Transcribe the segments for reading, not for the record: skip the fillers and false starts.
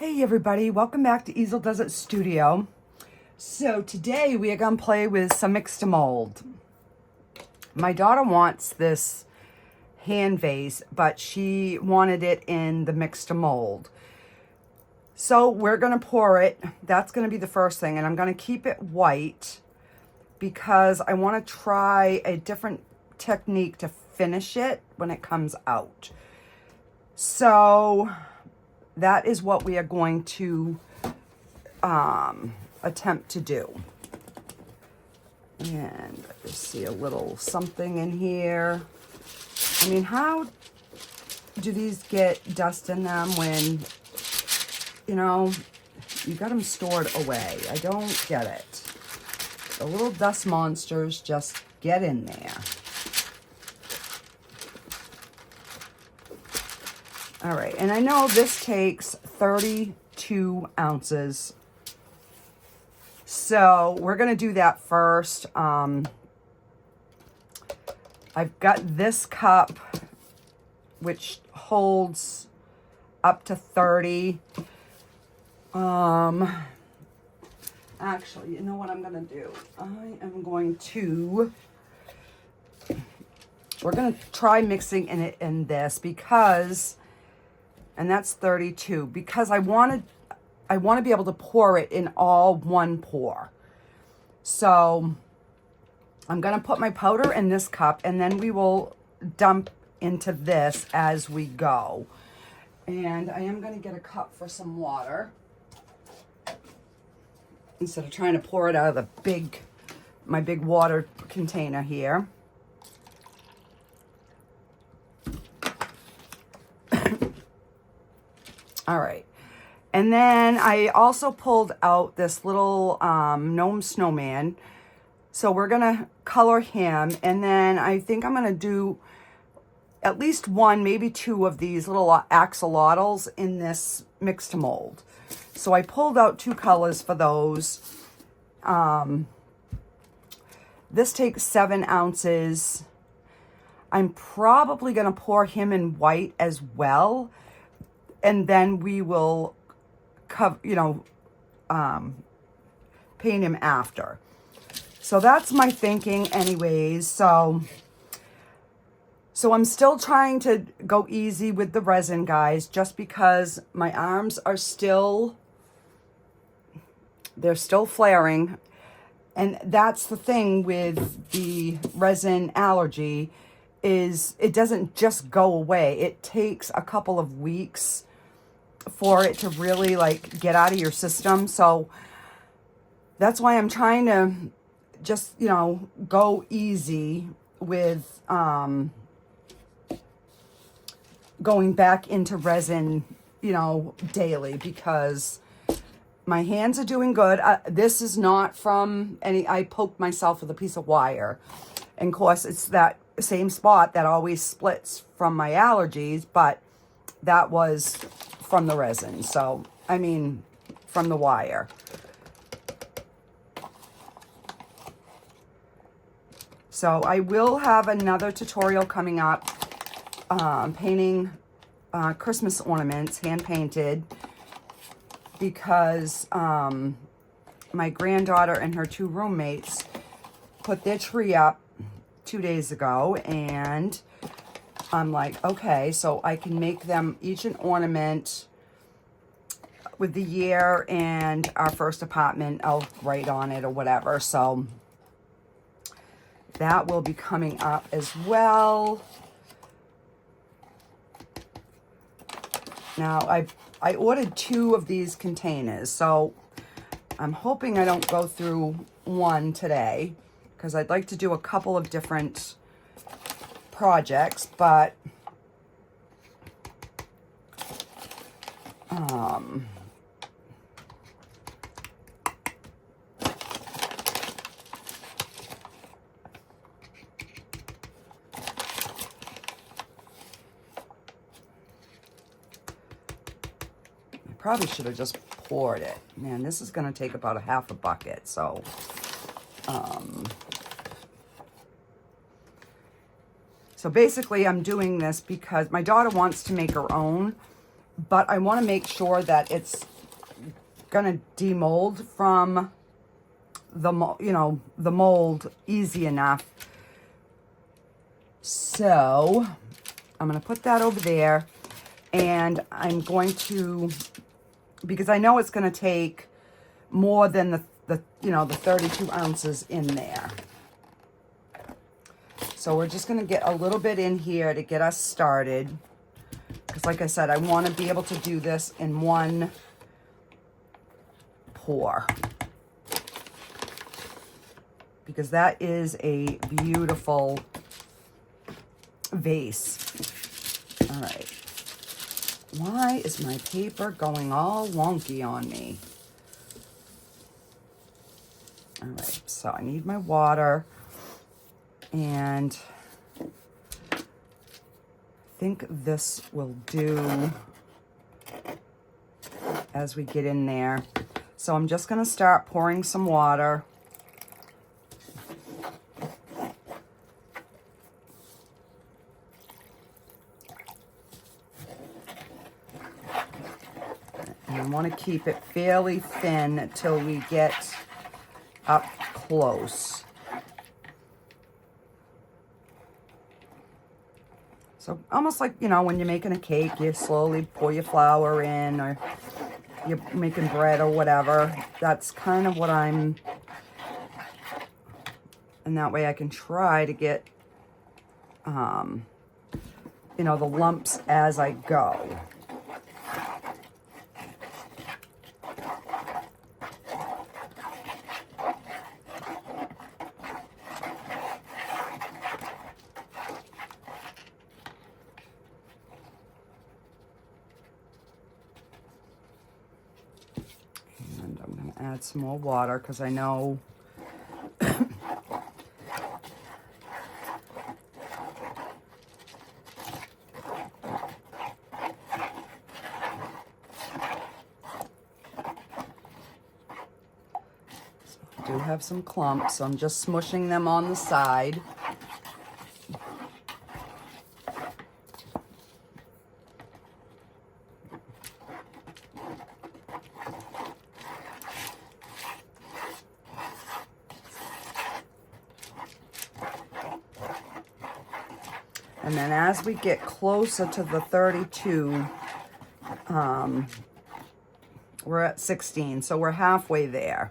Hey everybody, welcome back to Easeldoesitstudio. So today we are going to play with some mix-to-mold. My daughter wants this hand vase, but she wanted it in the mix-to-mold. So we're going to pour it. That's going to be the first thing, and I'm going to keep it white because I want to try a different technique to finish it when it comes out. So that is what we are going to attempt to do. And I see a little something in here. I mean, how do these get dust in them when, you know, you got them stored away? I don't get it. The little dust monsters just get in there. All right, and I know this takes 32 ounces. So we're gonna do that first. I've got this cup, which holds up to 30. Actually, you know what I'm gonna do? We're gonna try mixing in this because, and that's 32, because I want to be able to pour it in all one pour. So I'm going to put my powder in this cup, and then we will dump into this as we go. And I am going to get a cup for some water instead of trying to pour it out of my big water container here. All right, and then I also pulled out this little gnome snowman. So we're gonna color him, and then I think I'm gonna do at least one, maybe two of these little axolotls in this mix-to-mold. So I pulled out two colors for those. This takes 7 ounces. I'm probably gonna pour him in white as well. And then we will, paint him after. So that's my thinking anyways. So I'm still trying to go easy with the resin, guys, just because my arms are they're still flaring. And that's the thing with the resin allergy, is it doesn't just go away. It takes a couple of weeks for it to really get out of your system. So that's why I'm trying to just, go easy with going back into resin, daily, because my hands are doing good. This is not from I poked myself with a piece of wire. And of course, it's that same spot that always splits from my allergies, but that was from the resin. So, I mean, from the wire. So I will have another tutorial coming up, painting Christmas ornaments, hand painted, because my granddaughter and her 2 roommates put their tree up 2 days ago, and I'm like, okay, so I can make them each an ornament with the year and our first apartment. I'll write on it or whatever. So that will be coming up as well. Now I ordered 2 of these containers, so I'm hoping I don't go through one today, because I'd like to do a couple of different projects, but I probably should have just poured it. Man, this is going to take about a half a bucket, so so basically I'm doing this because my daughter wants to make her own, but I want to make sure that it's gonna demold from the the mold easy enough. So I'm gonna put that over there, and I'm going to, because I know it's gonna take more than the 32 ounces in there. So we're just gonna get a little bit in here to get us started. Because like I said, I want to be able to do this in one pour. Because that is a beautiful vase. All right. Why is my paper going all wonky on me? All right, so I need my water, and I think this will do as we get in there. So I'm just gonna start pouring some water. And I wanna keep it fairly thin until we get up close. So almost like, when you're making a cake, you slowly pour your flour in, or you're making bread or whatever. That's kind of what I'm, and that way I can try to get, the lumps as I go. Add some more water because I know I do have some clumps, so I'm just smushing them on the side. And then as we get closer to the 32, we're at 16, so we're halfway there.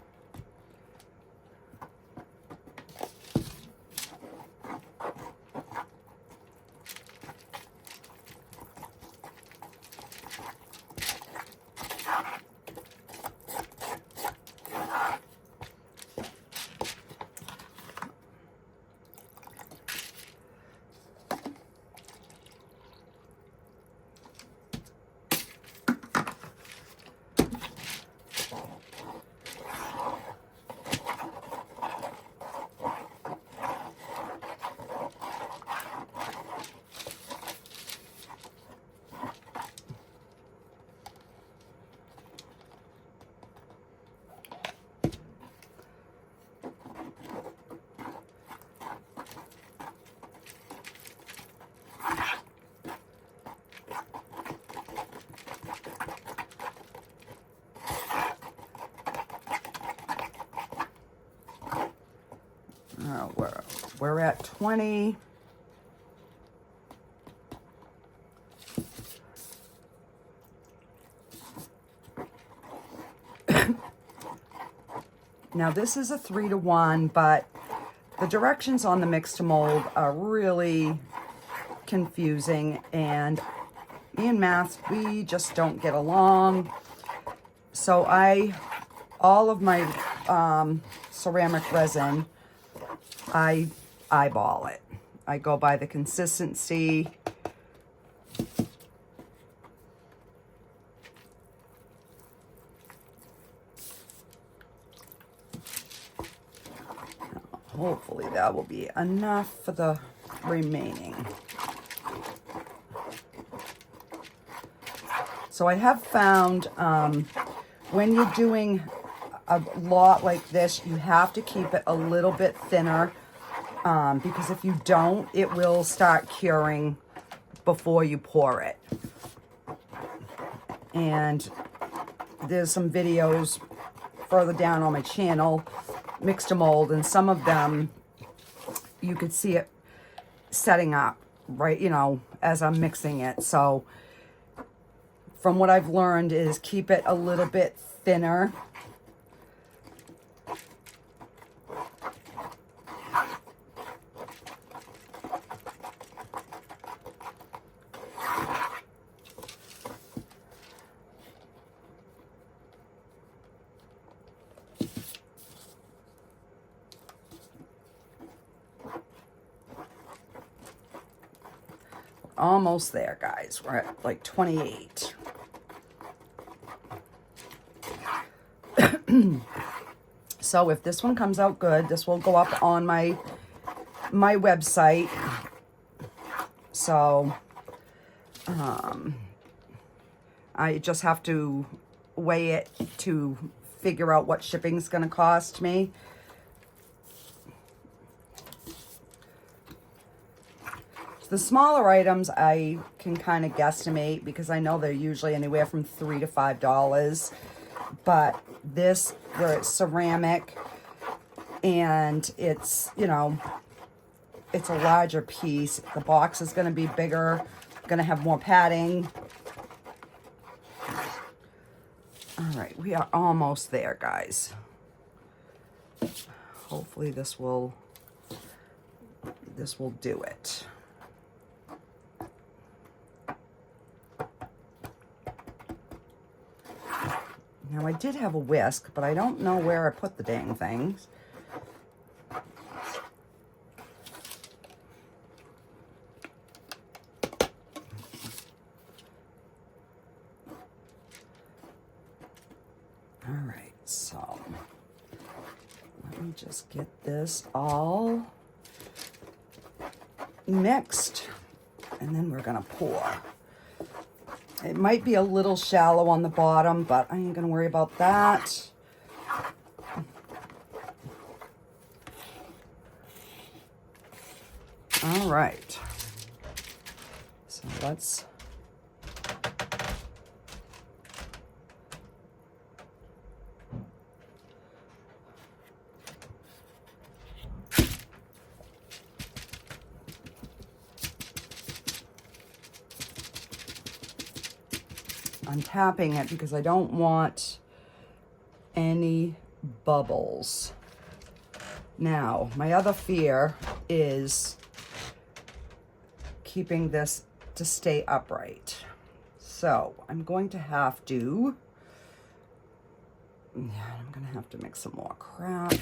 We're at 20. Now this is a 3-to-1, but the directions on the mix to mold are really confusing, and me and math, we just don't get along. So all of my ceramic resin, I eyeball it. I go by the consistency. Hopefully that will be enough for the remaining. So I have found when you're doing a lot like this, you have to keep it a little bit thinner because if you don't, it will start curing before you pour it. And there's some videos further down on my channel, mix2mold, and some of them you could see it setting up, right, you know, as I'm mixing it. So from what I've learned is keep it a little bit thinner. Almost there, guys. We're at like 28. So if this one comes out good, this will go up on my website. So I just have to weigh it to figure out what shipping's going to cost me. The smaller items I can kind of guesstimate because I know they're usually anywhere from $3 to $5. But this, where it's ceramic and it's, you know, it's a larger piece. The box is going to be bigger, going to have more padding. All right, we are almost there, guys. Hopefully this will do it. Now, I did have a whisk, but I don't know where I put the dang things. All right, so let me just get this all mixed, and then we're going to pour. It might be a little shallow on the bottom, but I ain't gonna worry about that. All right. So let's I'm tapping it because I don't want any bubbles. Now, my other fear is keeping this to stay upright. So I'm going to have to, mix some more crap.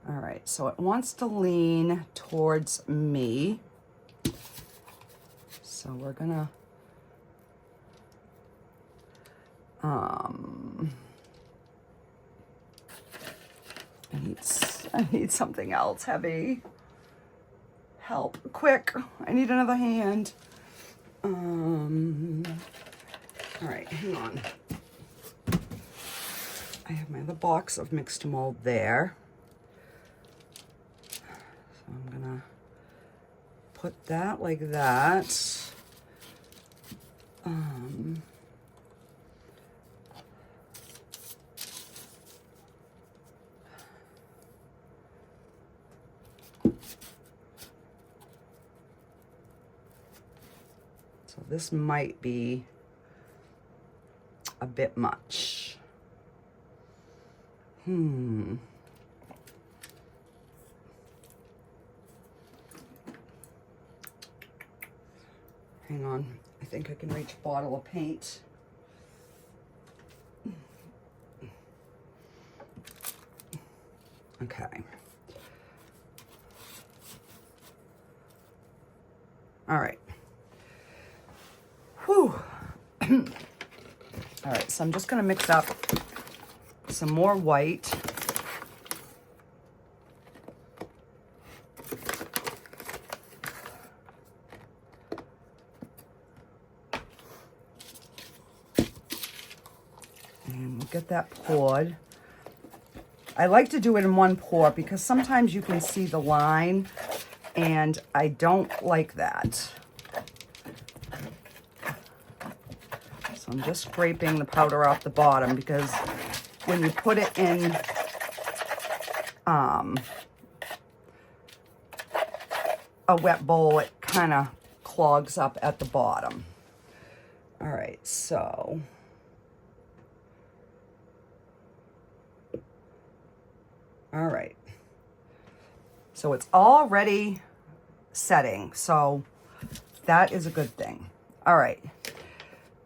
All right, so it wants to lean towards me. So we're gonna, I need something else heavy. Help, quick, I need another hand. All right, hang on. I have my other box of mix2mold there. I'm gonna put that like that. So this might be a bit much. Hang on, I think I can reach a bottle of paint. Okay. All right. Whew. All right, so I'm just gonna mix up some more white. Get that poured. I like to do it in one pour because sometimes you can see the line and I don't like that. So I'm just scraping the powder off the bottom, because when you put it in a wet bowl, it kind of clogs up at the bottom. All right, so all right. So it's already setting, so that is a good thing. All right.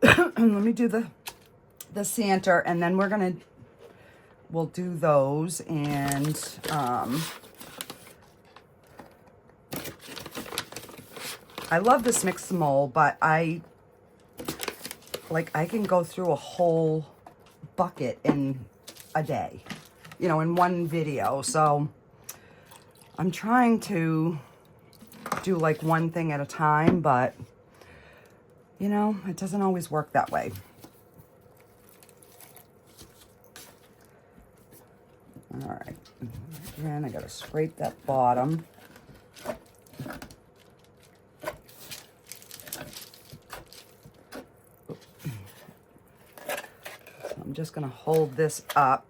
Let me do the center, and then we'll do those, and I love this mix-to-mold, but I can go through a whole bucket in a day, you know, in one video. So I'm trying to do like one thing at a time, but you know, it doesn't always work that way. All right, again, I gotta scrape that bottom. So I'm just gonna hold this up.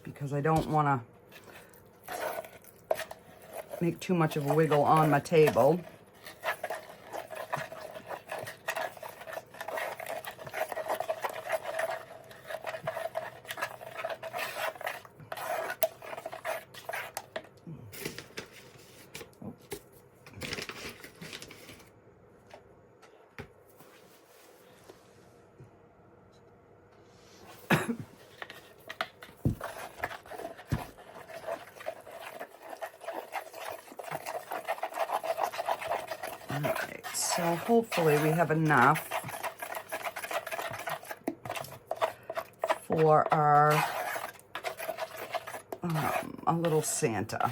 Because I don't want to make too much of a wiggle on my table. Alright, so hopefully we have enough for our a little Santa.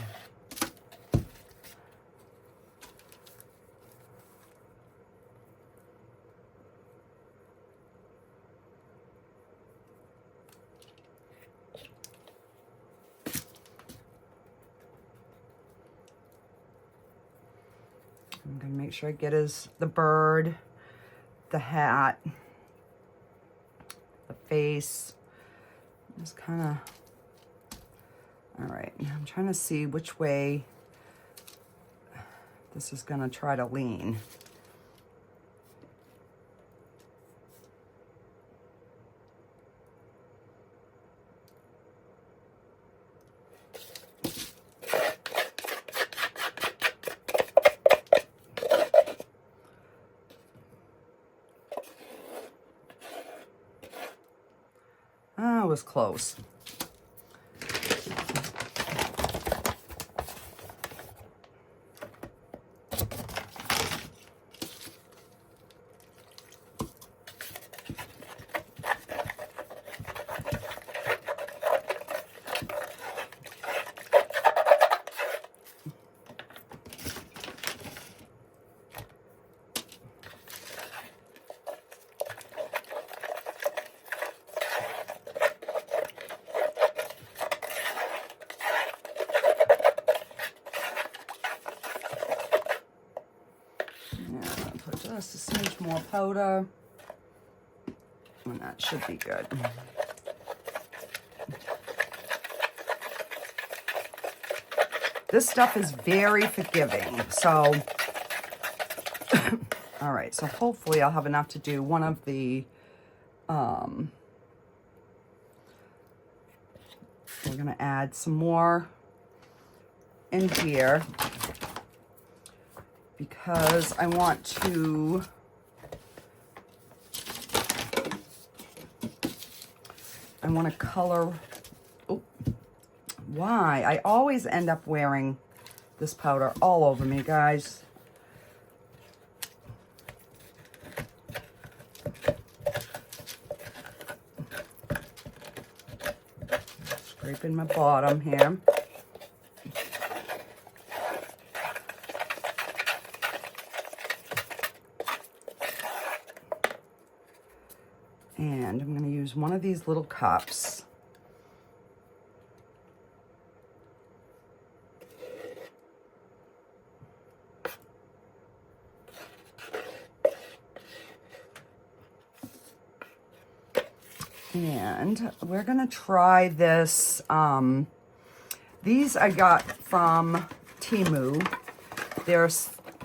I'm gonna make sure I get the bird, the hat, the face. Just kind of, all right, I'm trying to see which way this is gonna try to lean. That was close. Just a smidge more powder, and that should be good. This stuff is very forgiving, so all right, so hopefully I'll have enough to do one of the we're gonna add some more in here, because I want to color. Oh, why? I always end up wearing this powder all over me, guys. Scraping my bottom here. And I'm going to use one of these little cups. And we're gonna try this. These I got from Temu. They're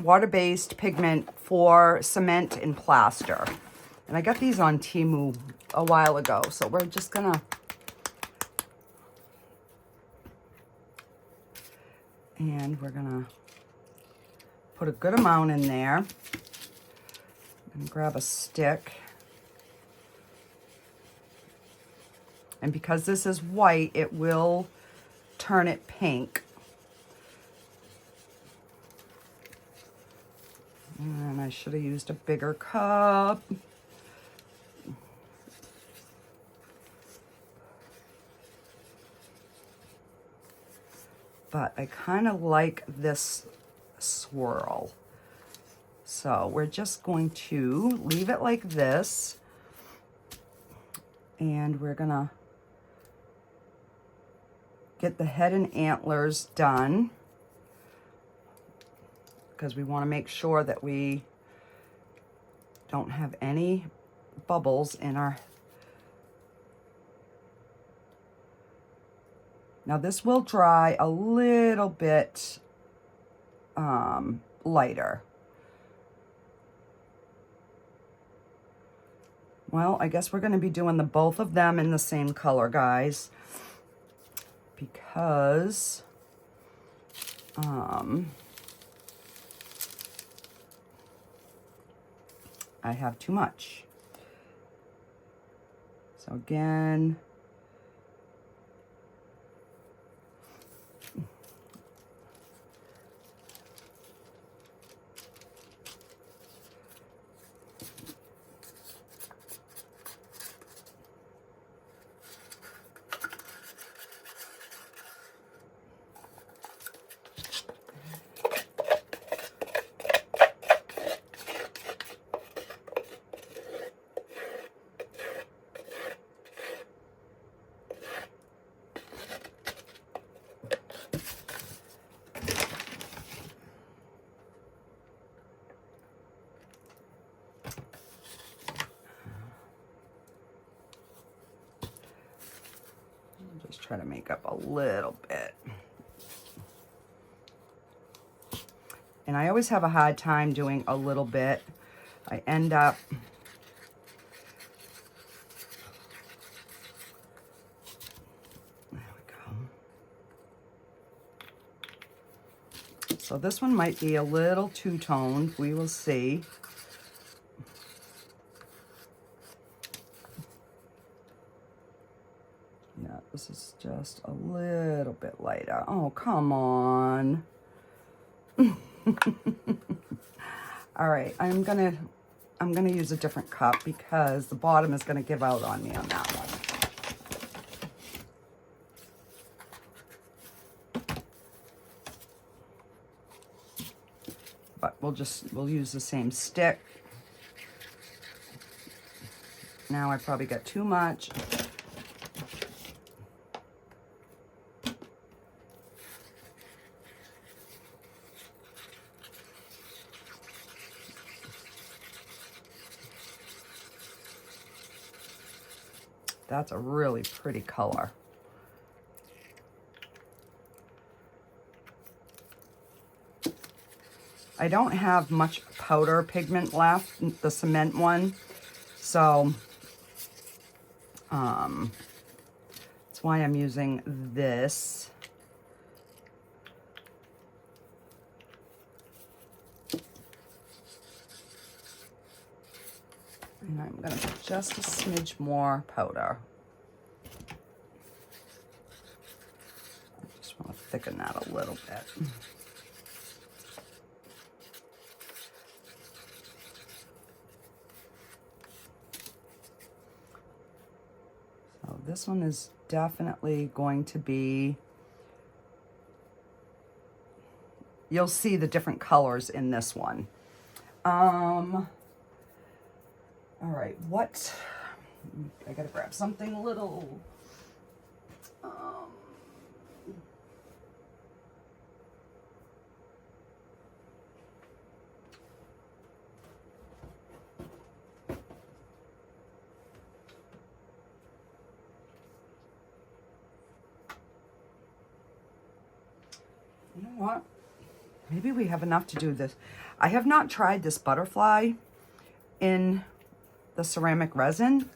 water-based pigment for cement and plaster. And I got these on Temu a while ago. So we're just gonna put a good amount in there. And grab a stick. And because this is white, it will turn it pink. And I should have used a bigger cup. But I kind of like this swirl. So we're just going to leave it like this. And we're gonna get the head and antlers done because we want to make sure that we don't have any bubbles in our... Now this will dry a little bit lighter. Well, I guess we're going to be doing both of them in the same color, guys, because I have too much. So again, try to make up a little bit. And I always have a hard time doing a little bit. I end up there we go. So this one might be a little two-toned. We will see. Yeah, this is just a little bit lighter. Oh, come on. All right, I'm gonna use a different cup because the bottom is gonna give out on me on that one. But we'll use the same stick. Now I probably got too much. That's a really pretty color. I don't have much powder pigment left, the cement one, so that's why I'm using this. And I'm going to put just a smidge more powder. I just want to thicken that a little bit. So this one is definitely going to be, you'll see the different colors in this one. All right, I gotta grab something a little, what? Maybe we have enough to do this. I have not tried this butterfly in the ceramic resin.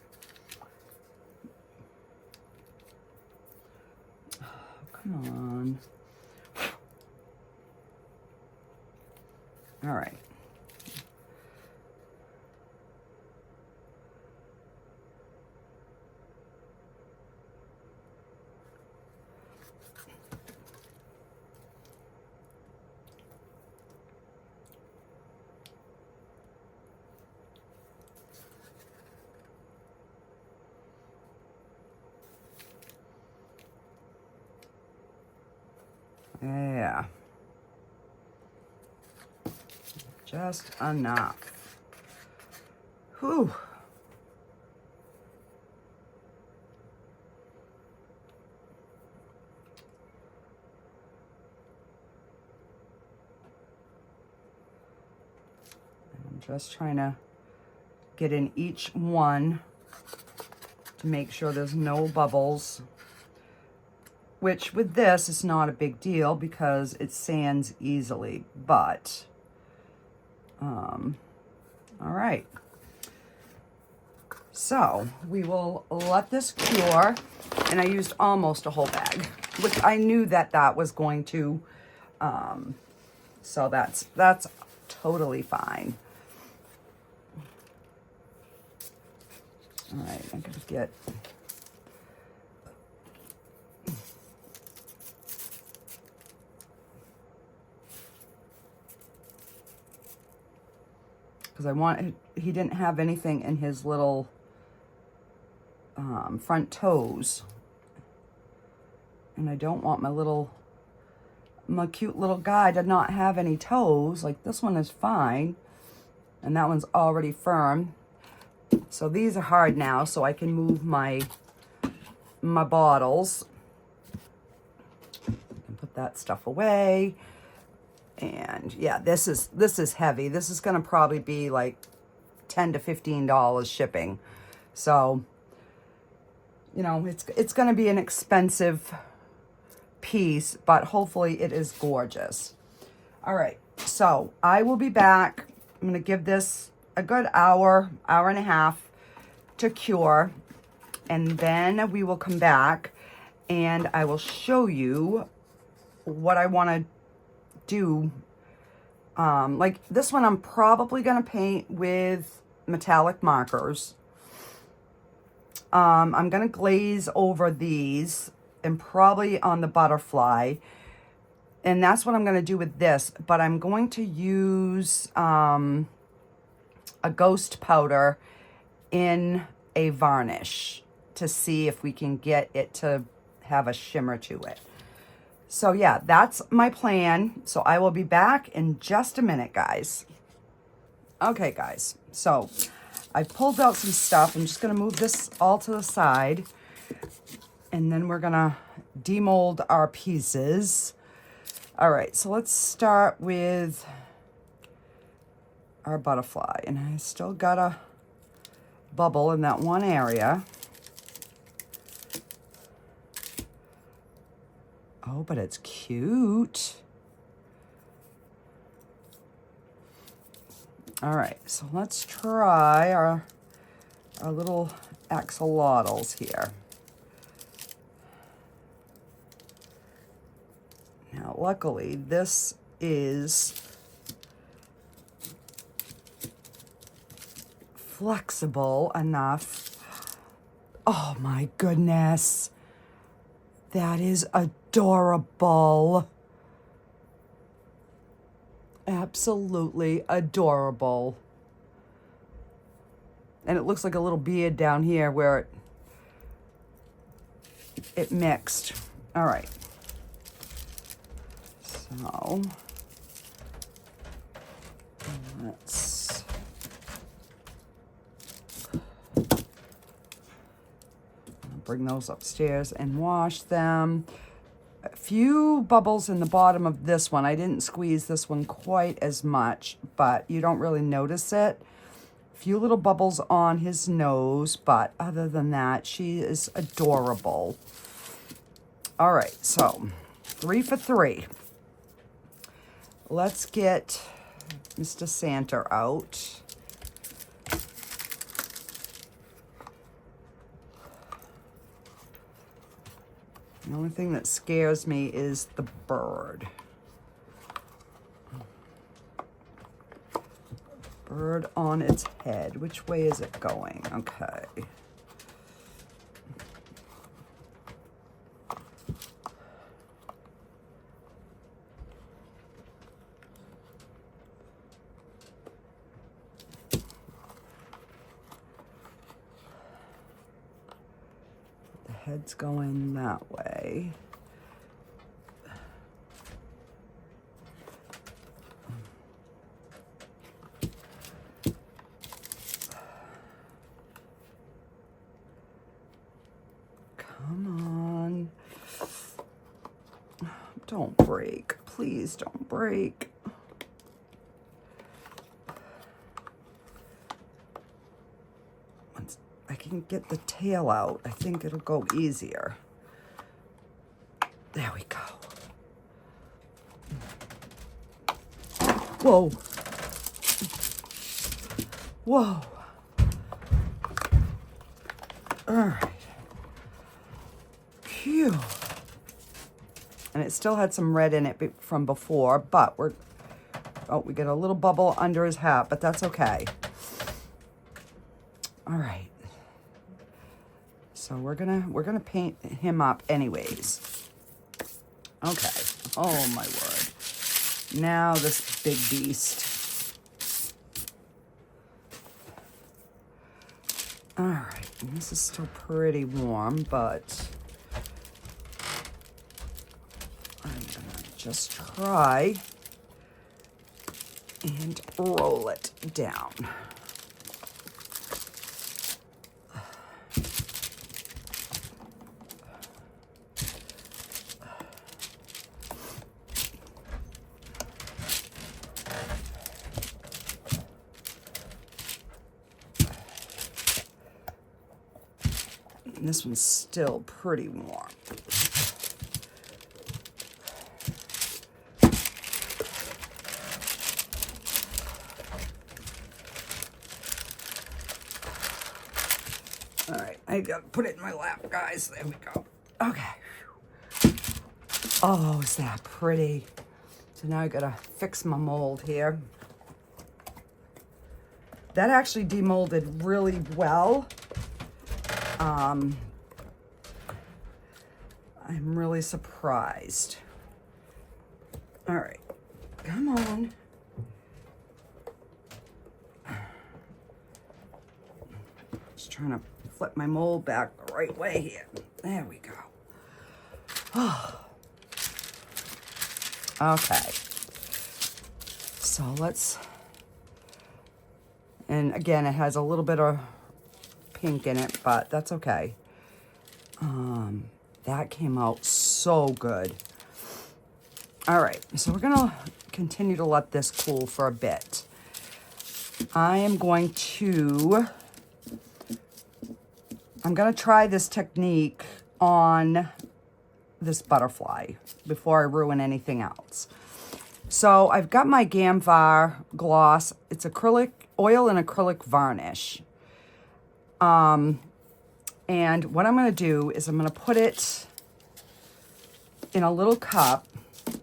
Oh, come on. All right. Yeah. Just enough. Whew. I'm just trying to get in each one to make sure there's no bubbles. Which with this is not a big deal because it sands easily, but all right. So we will let this cure, and I used almost a whole bag, which I knew that that was going to, so that's totally fine. All right, I'm gonna get because he didn't have anything in his little front toes. And I don't want my cute little guy to not have any toes. Like this one is fine. And that one's already firm. So these are hard now, so I can move my bottles. And put that stuff away. And yeah, this is heavy. This is gonna probably be like $10 to $15 shipping. So, you know, it's gonna be an expensive piece, but hopefully it is gorgeous. All right, so I will be back. I'm gonna give this a good hour and a half to cure, and then we will come back and I will show you what I want to do. Like this one I'm probably gonna paint with metallic markers. I'm gonna glaze over these and probably on the butterfly, and that's what I'm gonna do with this, but I'm going to use a ghost powder in a varnish to see if we can get it to have a shimmer to it. So yeah, that's my plan. So I will be back in just a minute, guys. Okay, guys. So I pulled out some stuff. I'm just going to move this all to the side. And then we're going to demold our pieces. All right, so let's start with our butterfly. And I still got a bubble in that one area. Oh, but it's cute. All right, so let's try our little axolotls here. Now, luckily, this is flexible enough. Oh my goodness. That is adorable. Absolutely adorable. And it looks like a little beard down here where it mixed. All right. So let's bring those upstairs and wash them. A few bubbles in the bottom of this one. I didn't squeeze this one quite as much, but you don't really notice it. A few little bubbles on his nose, but other than that, she is adorable. All right, so 3 for 3. let's get Mr. Santa out. The only thing that scares me is the bird. Bird on its head. Which way is it going? Okay. The head's going that way. Don't break. Please don't break. Once I can get the tail out, I think it'll go easier. There we go. Whoa. Whoa. All right. Phew. And it still had some red in it from before, but we get a little bubble under his hat, but that's okay. All right. So we're gonna paint him up anyways. Okay. Oh my word. Now this big beast. All right. And this is still pretty warm, but just try and roll it down. And this one's still pretty warm. I gotta put it in my lap, guys. There we go. Okay. Oh, is that pretty? So now I gotta fix my mold here. That actually demolded really well. I'm really surprised. All right, come on. Just trying to flip my mold back the right way here. There we go. Oh. Okay. So let's, and again, it has a little bit of pink in it, but that's okay. That came out so good. All right, so we're gonna continue to let this cool for a bit. I am going to, I'm gonna try this technique on this butterfly before I ruin anything else. So I've got my Gamvar gloss. It's acrylic, oil and acrylic varnish. And what I'm gonna do is I'm gonna put it in a little cup. I'm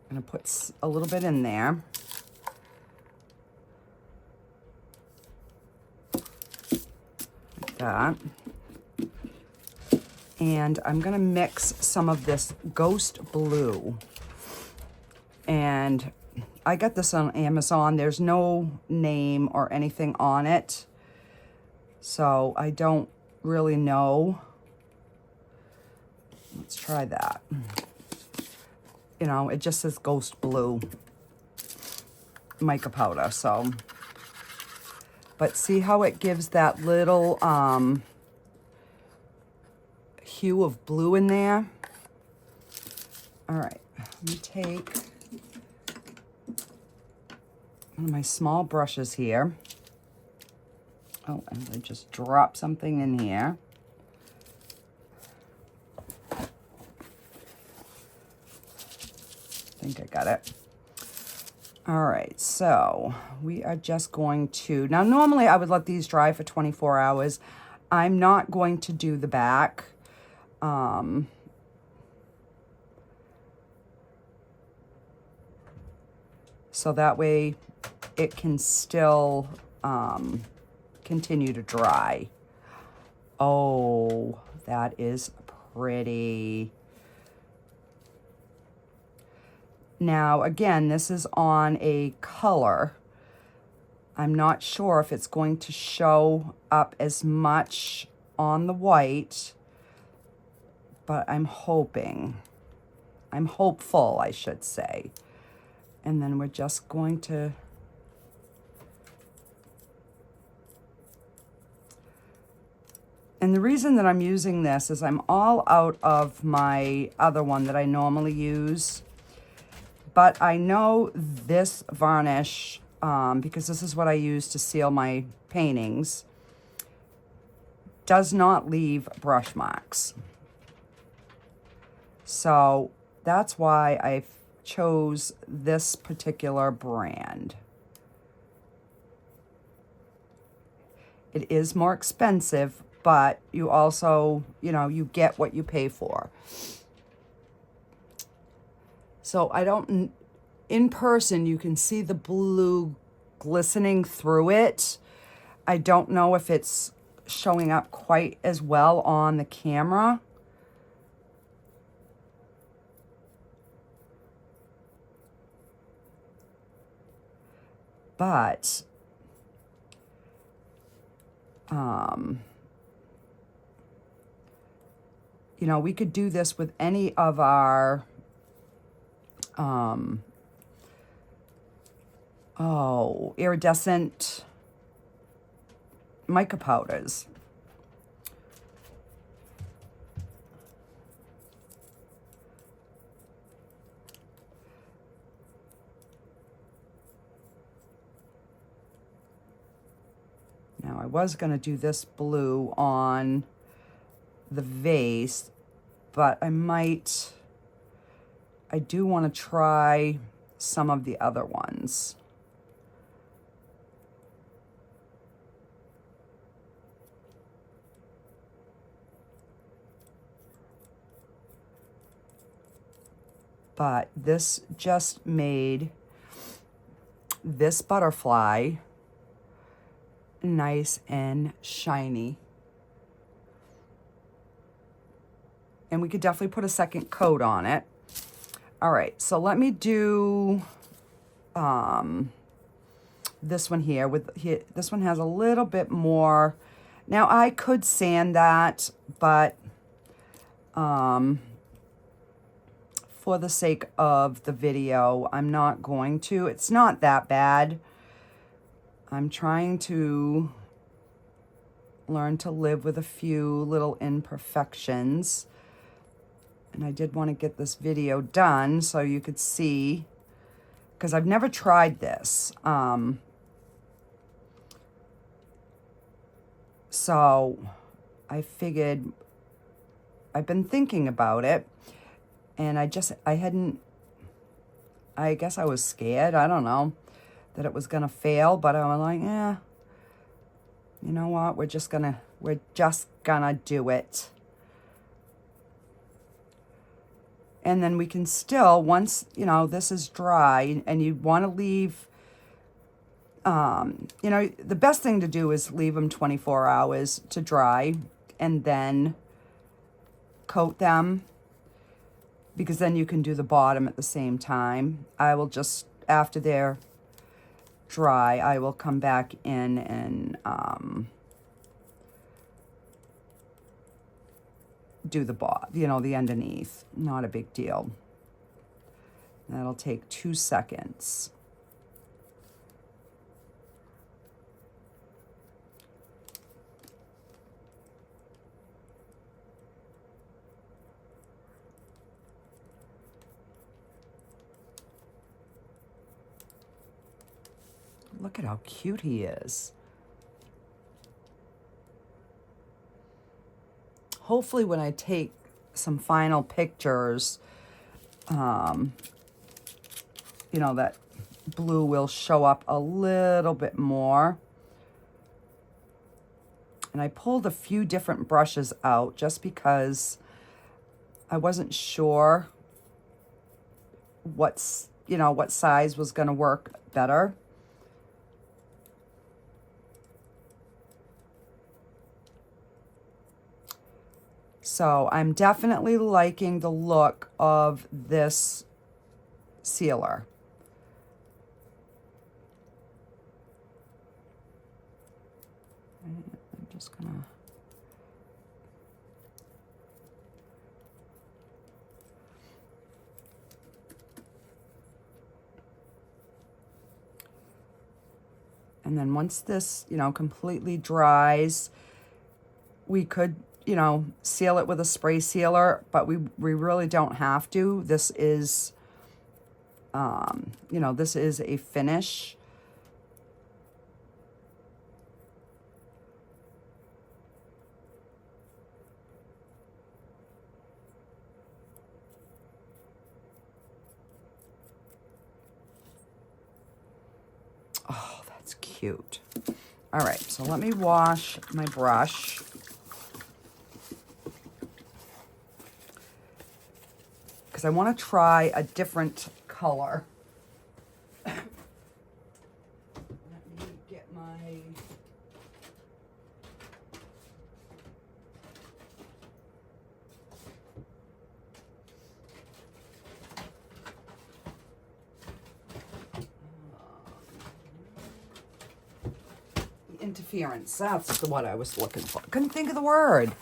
gonna put a little bit in there. Like that. And I'm gonna mix some of this Ghost Blue. And I got this on Amazon. There's no name or anything on it, so I don't really know. Let's try that. You know, it just says Ghost Blue mica powder, so. But see how it gives that little hue of blue in there? All right, let me take one of my small brushes here. Oh, and I just drop something in here. think I got it. All right, so we are just going to, now normally I would let these dry for 24 hours. I'm not going to do the back. So that way it can still continue to dry. Oh, that is pretty. Now, again, this is on a color. I'm not sure if it's going to show up as much on the white, but I'm hoping. I'm hopeful, I should say. And then we're just going to and the reason that I'm using this is I'm all out of my other one that I normally use. But I know this varnish, because this is what I use to seal my paintings, does not leave brush marks. So that's why I chose this particular brand. It is more expensive, but you also, you know, you get what you pay for. So I don't, in person, you can see the blue glistening through it. I don't know if it's showing up quite as well on the camera. But, you know, we could do this with any of our, iridescent mica powders. Now, I was going to do this blue on the vase, but I do want to try some of the other ones. But this just made this butterfly nice and shiny. And we could definitely put a second coat on it. All right, so let me do this one here. This one has a little bit more. Now I could sand that, but for the sake of the video, I'm not going to. It's not that bad. I'm trying to learn to live with a few little imperfections. And I did want to get this video done so you could see, because I've never tried this. So I figured, I've been thinking about it, and I guess I was scared, I don't know, that it was gonna fail, but I'm like, yeah, you know what, we're just gonna do it. And then we can still, once, you know, this is dry and you want to leave, you know, the best thing to do is leave them 24 hours to dry and then coat them, because then you can do the bottom at the same time. I will just, after they're dry, I will come back in and do the bottom, you know, the underneath. Not a big deal. That'll take 2 seconds. Look at how cute he is. Hopefully when I take some final pictures, you know, that blue will show up a little bit more. And I pulled a few different brushes out just because I wasn't sure what size was going to work better. So I'm definitely liking the look of this sealer. I'm just gonna and then once this, you know, completely dries, we could, you know, seal it with a spray sealer, but we really don't have to. This is, you know, this is a finish. Oh, that's cute. All right, so let me wash my brush. Because I want to try a different color. Let me get my... interference. That's what I was looking for. Couldn't think of the word.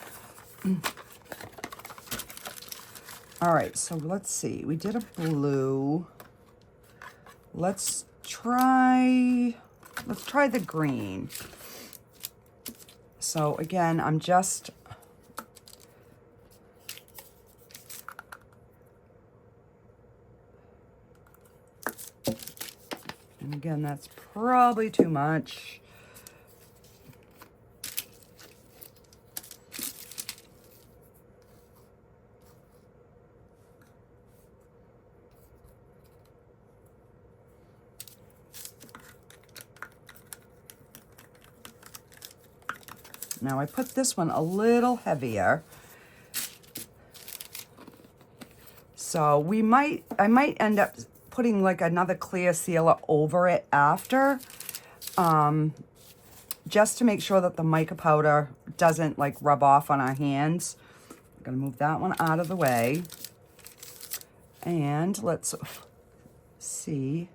All right, so let's see. We did a blue. Let's try the green. So again, I'm just and again, that's probably too much. Now I put this one a little heavier. So I might end up putting like another clear sealer over it after, just to make sure that the mica powder doesn't like rub off on our hands. I'm gonna move that one out of the way. And let's see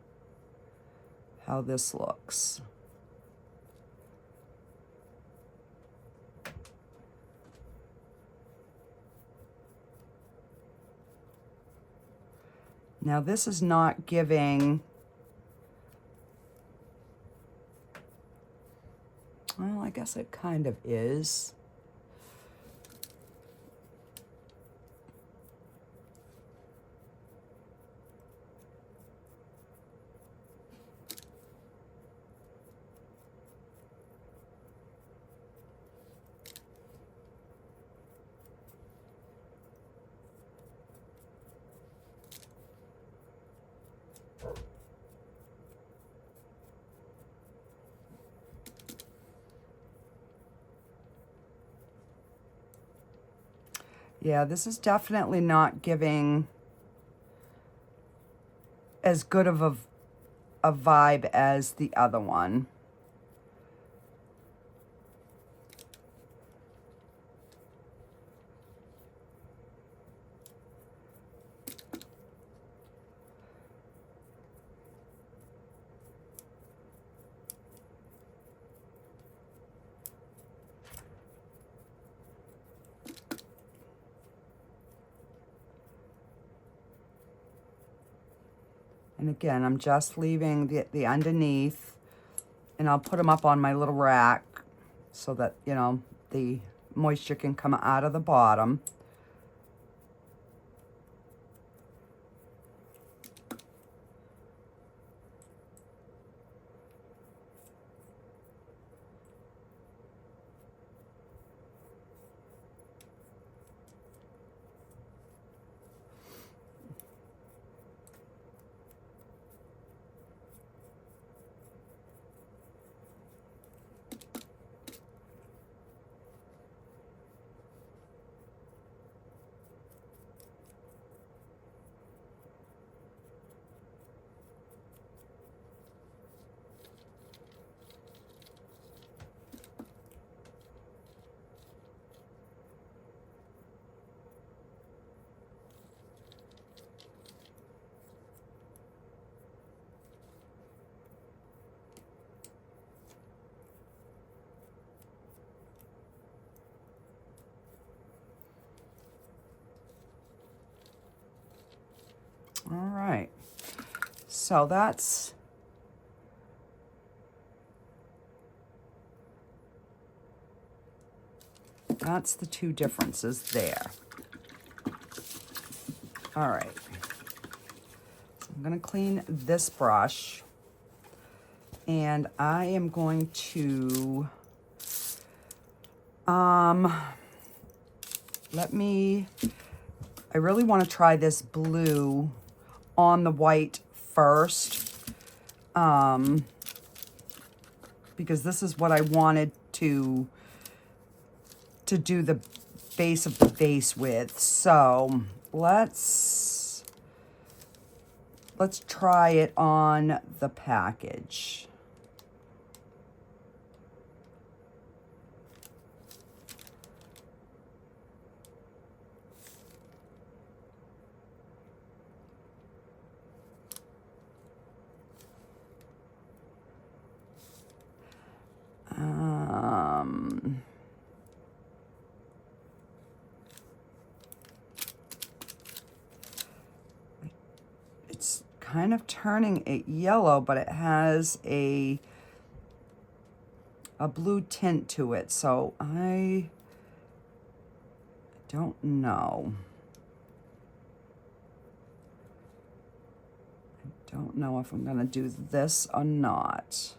how this looks. Now this is not giving, well, I guess it kind of is. Yeah, this is definitely not giving as good of a vibe as the other one. And again, I'm just leaving the underneath, and I'll put them up on my little rack so that, you know, the moisture can come out of the bottom. So that's the two differences there. All right. So I'm going to clean this brush, and I am going to I really want to try this blue on the white first, because this is what I wanted to do the base of the vase with. So let's try it on the package. It's kind of turning it yellow, but it has a blue tint to it, so I don't know. I don't know if I'm gonna do this or not.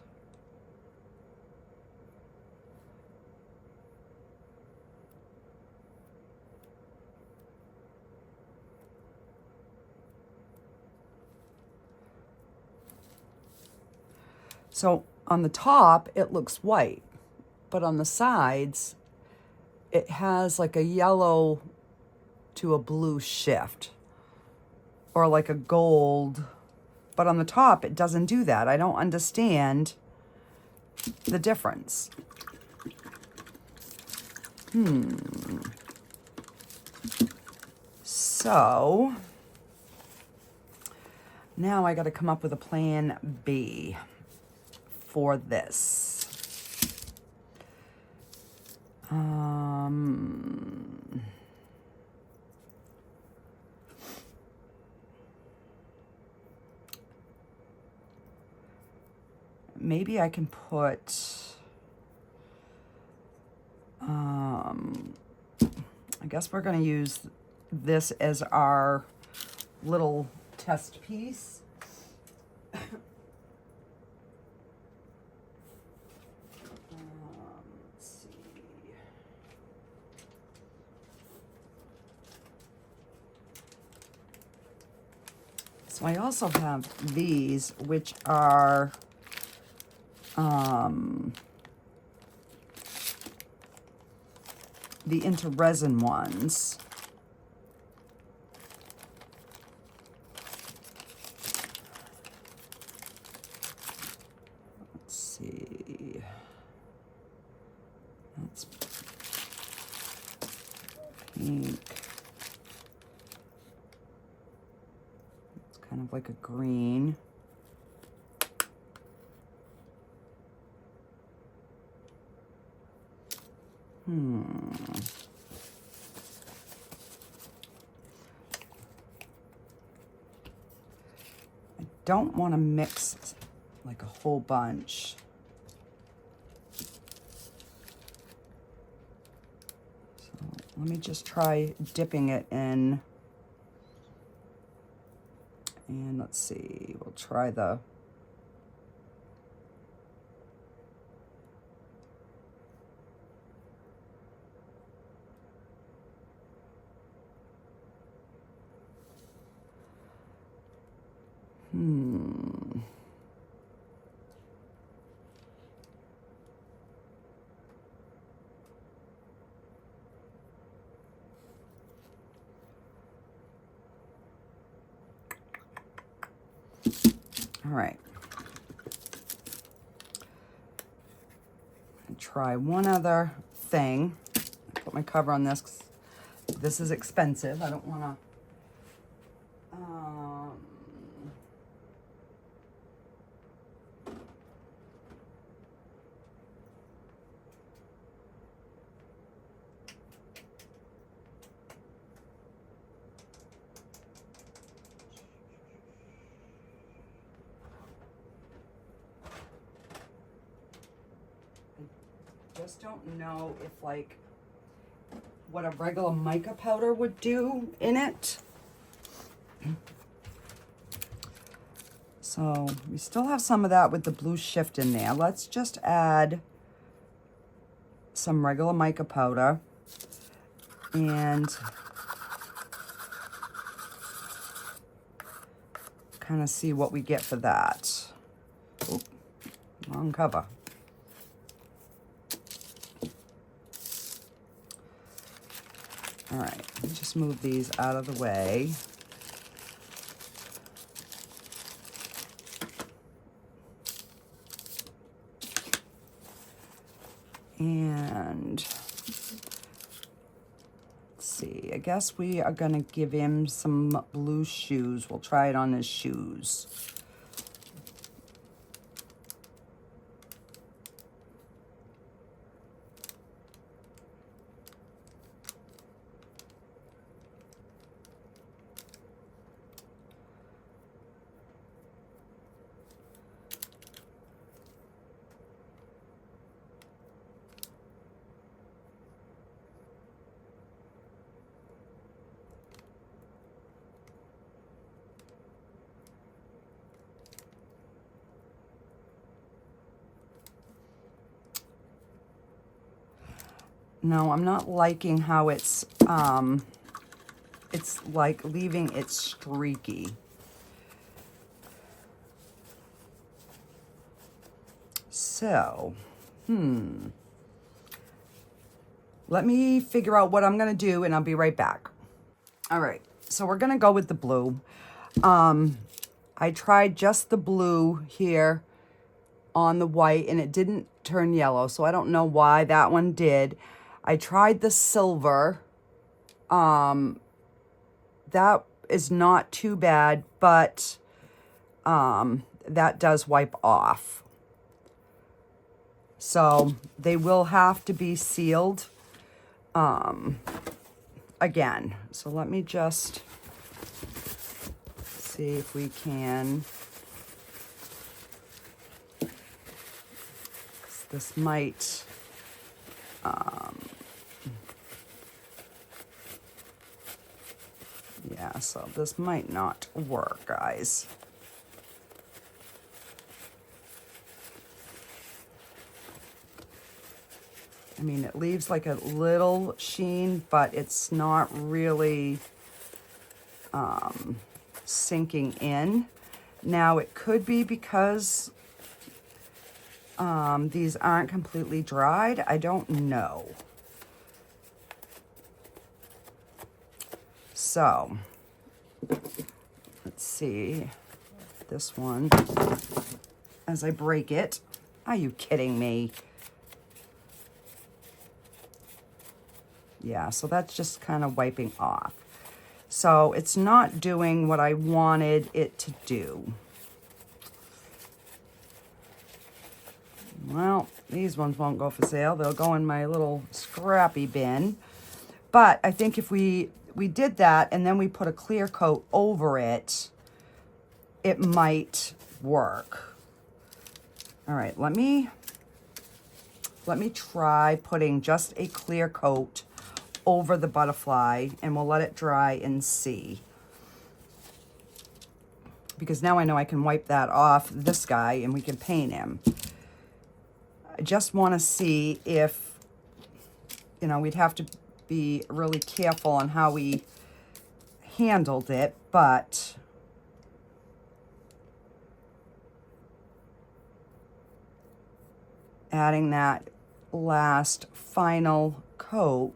So on the top, it looks white, but on the sides, it has like a yellow to a blue shift, or like a gold, but on the top, it doesn't do that. I don't understand the difference. So now I got to come up with a plan B for this. Maybe I can put, I guess we're going to use this as our little test piece. Let's see. So I also have these, which are the into resin ones. Let's see. That's pink. It's kind of like a green. I don't want to mix like a whole bunch. So let me just try dipping it in. And let's see, we'll try the All right. And try one other thing. Put my cover on this 'cause this is expensive. I don't want to. just don't know if like what a regular mica powder would do in it. So we still have some of that with the blue shift in there. Let's just add some regular mica powder and kind of see what we get for that. Oop, wrong cover. All right, let me just move these out of the way. And let's see, I guess we are gonna give him some blue shoes. We'll try it on his shoes. No, I'm not liking how it's like leaving it streaky. So, let me figure out what I'm gonna do and I'll be right back. All right, so we're gonna go with the blue. I tried just the blue here on the white and it didn't turn yellow, so I don't know why that one did. I tried the silver. That is not too bad, but that does wipe off. So they will have to be sealed again. So let me just see if we can. This might yeah, so this might not work, guys. I mean, it leaves like a little sheen, but it's not really sinking in. Now, it could be because these aren't completely dried. I don't know. So, let's see this one as I break it. Are you kidding me? Yeah, so that's just kind of wiping off. So it's not doing what I wanted it to do. Well, these ones won't go for sale. They'll go in my little scrappy bin. But I think if we did that and then we put a clear coat over it, it might work. All right, let me try putting just a clear coat over the butterfly and we'll let it dry and see. Because now I know I can wipe that off this guy and we can paint him. I just want to see if, you know, we'd have to be really careful on how we handled it, but adding that last final coat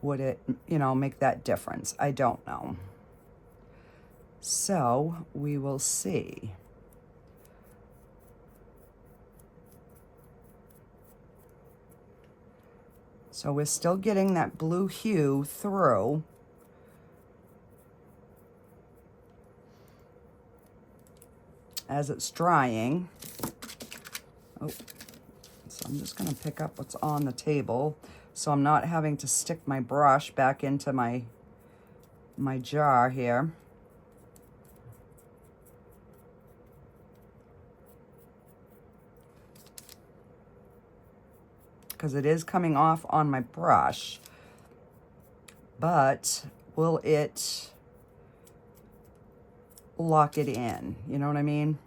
would it, you know, make that difference? I don't know. So we will see. So we're still getting that blue hue through. As it's drying. Oh, so I'm just gonna pick up what's on the table so I'm not having to stick my brush back into my jar here. because it is coming off on my brush. But will it lock it in? You know what I mean?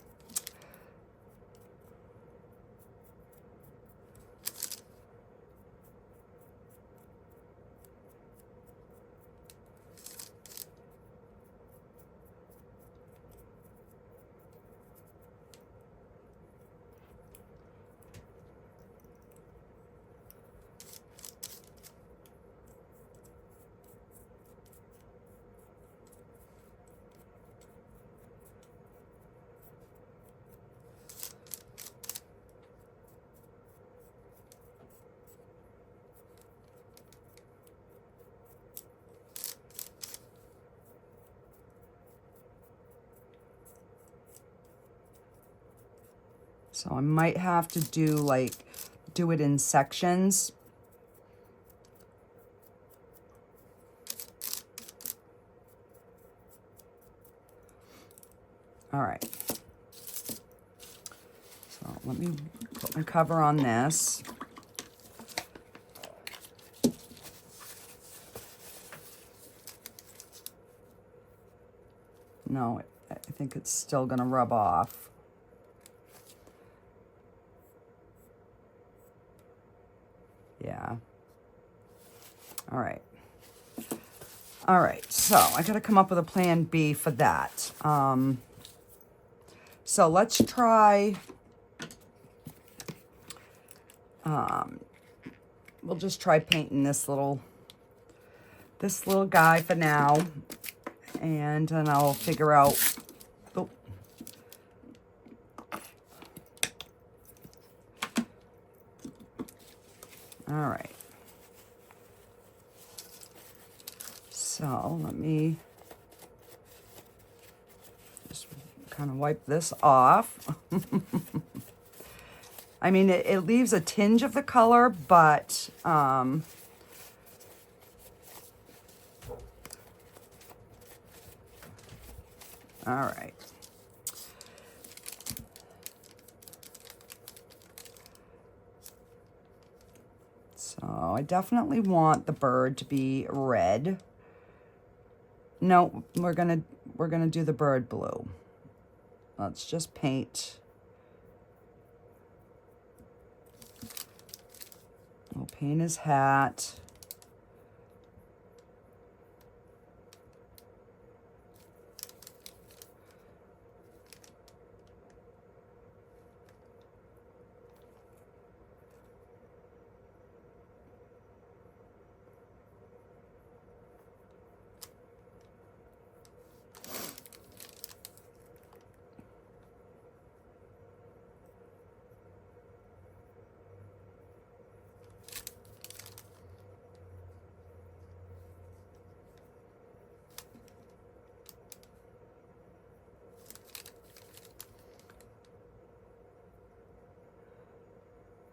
So I might have to do it in sections. All right. So let me put my cover on this. No, I think it's still gonna rub off. Yeah. All right. All right, so I got to come up with a plan B for that. So let's try, we'll just try painting this little guy for now, and then I'll figure out, oh. All right. So let me just kind of wipe this off. I mean, it leaves a tinge of the color, but all right. So I definitely want the bird to be red. No, we're gonna do the bird blue. Let's just paint. We'll paint his hat.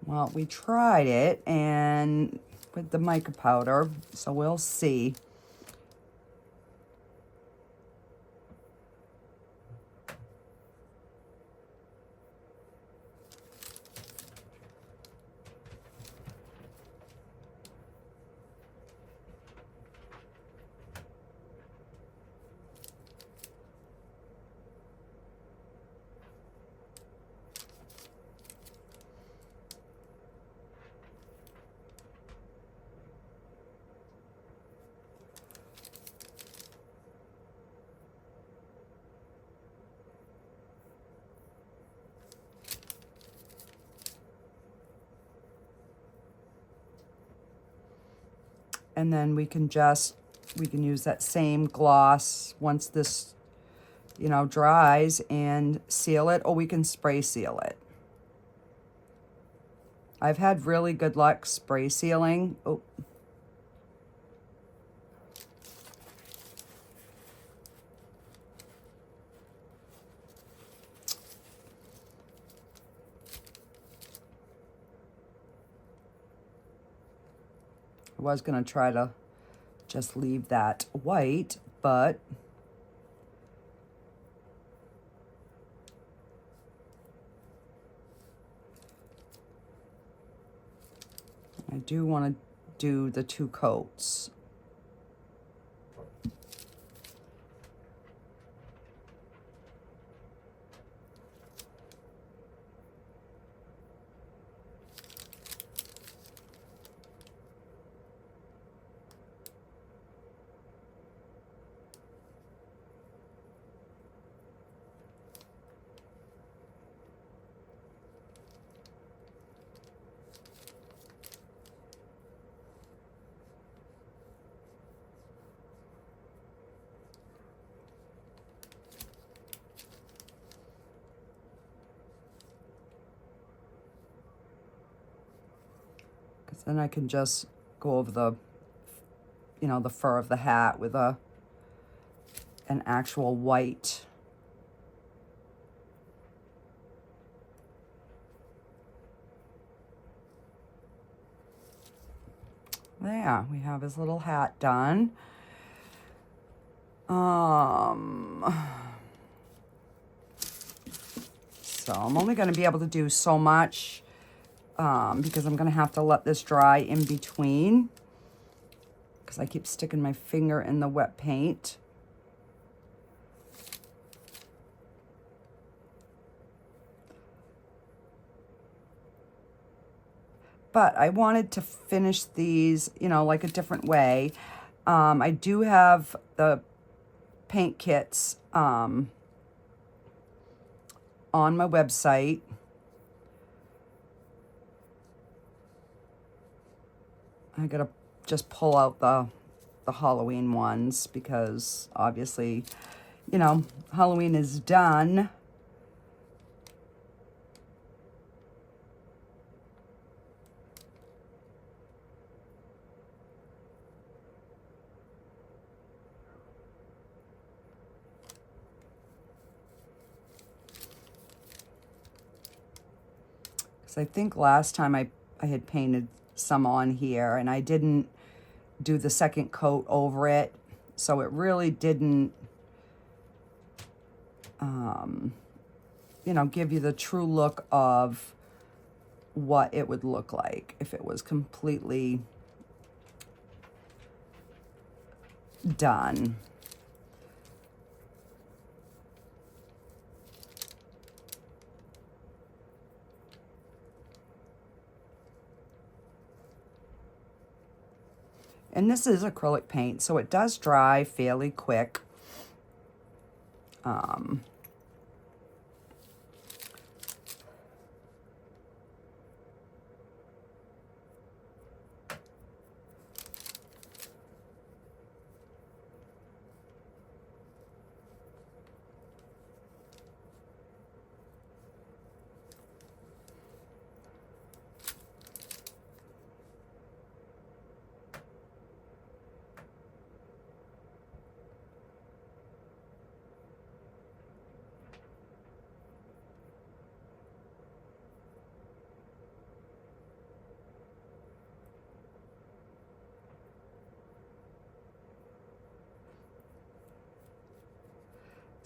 Well, we tried it and with the mica powder, so we'll see. And then we can use that same gloss once this, dries, and seal it, or we can spray seal it. I've had really good luck spray sealing. Oh. I was going to try to just leave that white, but I do want to do the 2 coats. Then I can just go over the, you know, the fur of the hat with an actual white. There, we have his little hat done. So I'm only going to be able to do so much. Because I'm going to have to let this dry in between, because I keep sticking my finger in the wet paint. But I wanted to finish these, you know, like a different way. I do have the paint kits on my website. I gotta just pull out the Halloween ones, because obviously, you know, Halloween is done. Because I think last time I had painted some on here, and I didn't do the second coat over it, so it really didn't you know, give you the true look of what it would look like if it was completely done. And this is acrylic paint, so it does dry fairly quick.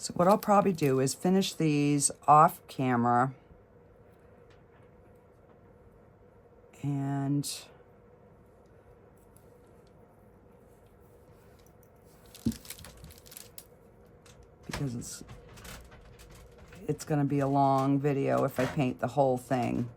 So what I'll probably do is finish these off camera, and because it's going to be a long video if I paint the whole thing.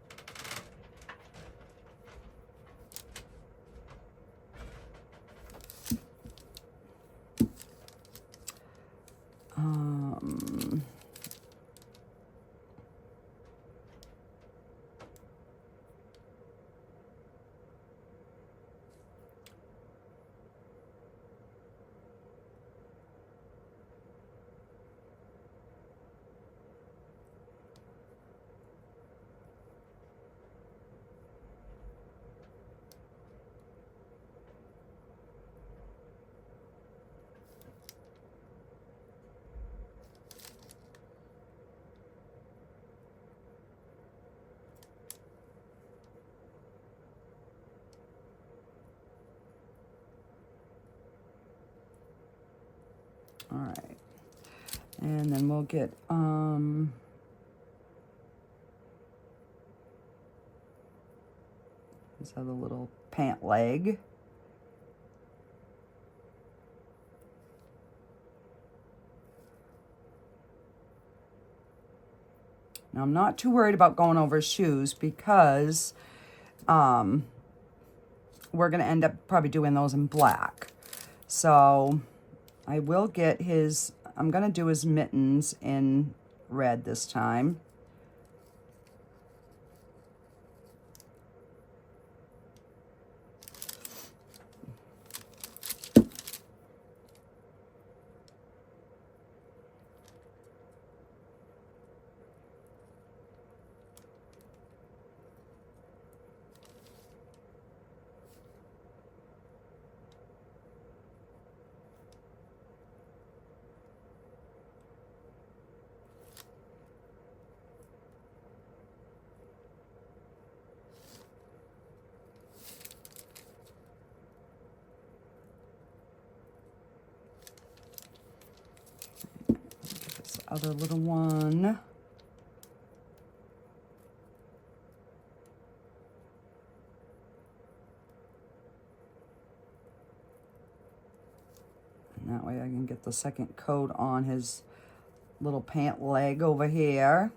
All right, and then we'll get his other little pant leg. Now, I'm not too worried about going over his shoes because we're going to end up probably doing those in black. So I will get his, I'm going to do his mittens in red this time. Other little one. And that way I can get the second coat on his little pant leg over here.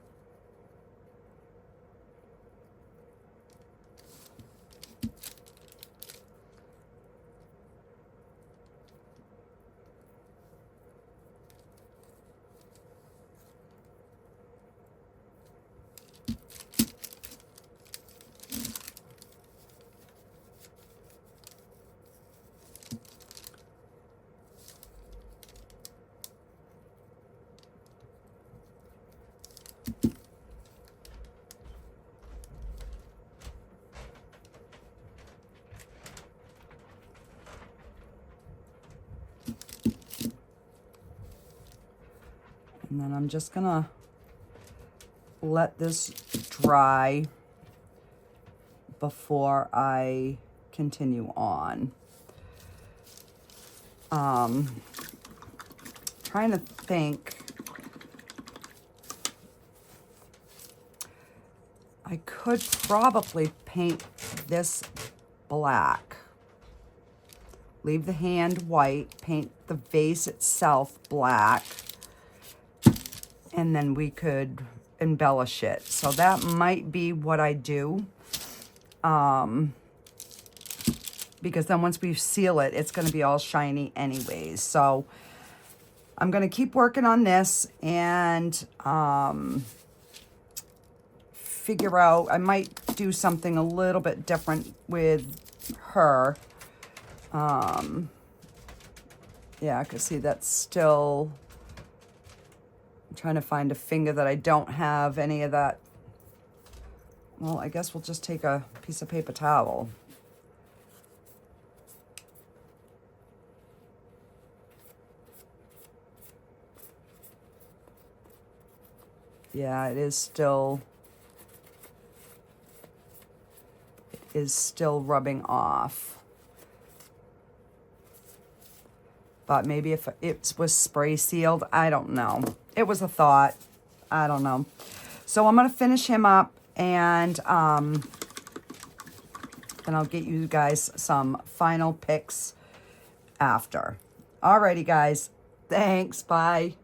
And then I'm just gonna let this dry before I continue on. Trying to think. I could probably paint this black. Leave the hand white, paint the vase itself black, and then we could embellish it. So that might be what I do. Because then once we seal it, it's going to be all shiny anyways. So I'm going to keep working on this and figure out, I might do something a little bit different with her. Yeah, I can see that's still, I'm trying to find a finger that I don't have any of that. Well, I guess we'll just take a piece of paper towel. Yeah, it is still rubbing off. But maybe if it was spray sealed, I don't know. It was a thought. I don't know. So I'm going to finish him up and then I'll get you guys some final pics after. Alrighty, guys. Thanks. Bye.